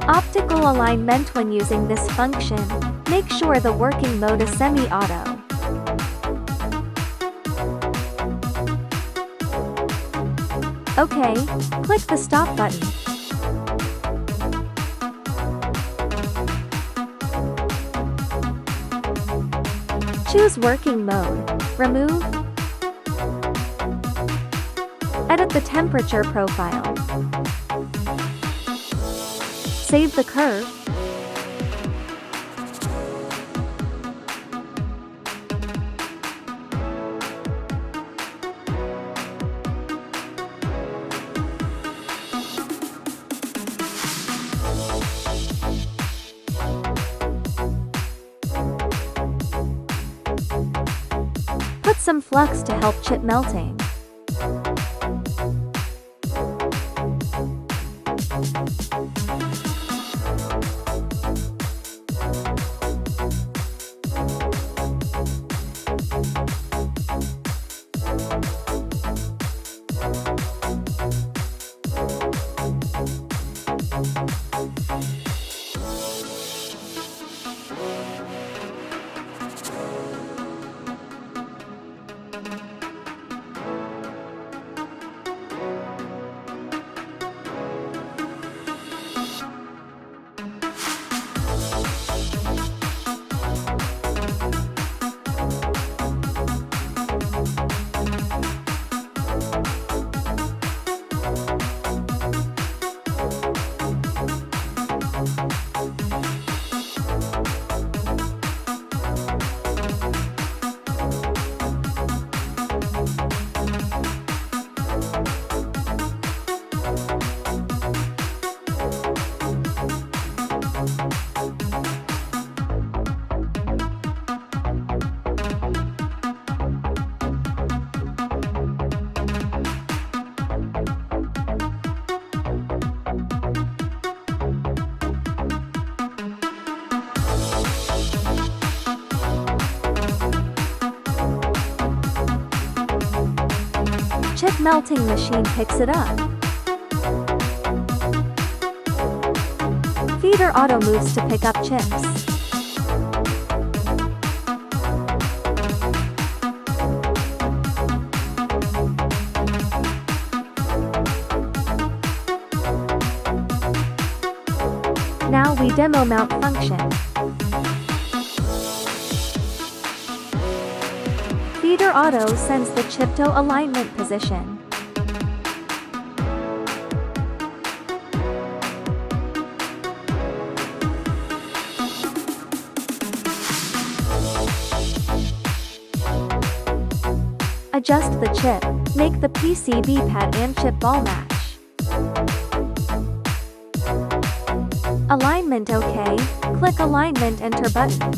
Optical alignment. When using this function, make sure the working mode is semi-auto. OK, click the stop button. Choose working mode. Remove. Edit the temperature profile. Save the curve. Put some flux to help chip melting. Chip melting machine picks it up. Feeder auto moves to pick up chips. Now we demo mount function. Feeder auto sends the chip to alignment position. Adjust the chip, make the PCB pad and chip ball match. Alignment OK, click alignment enter button.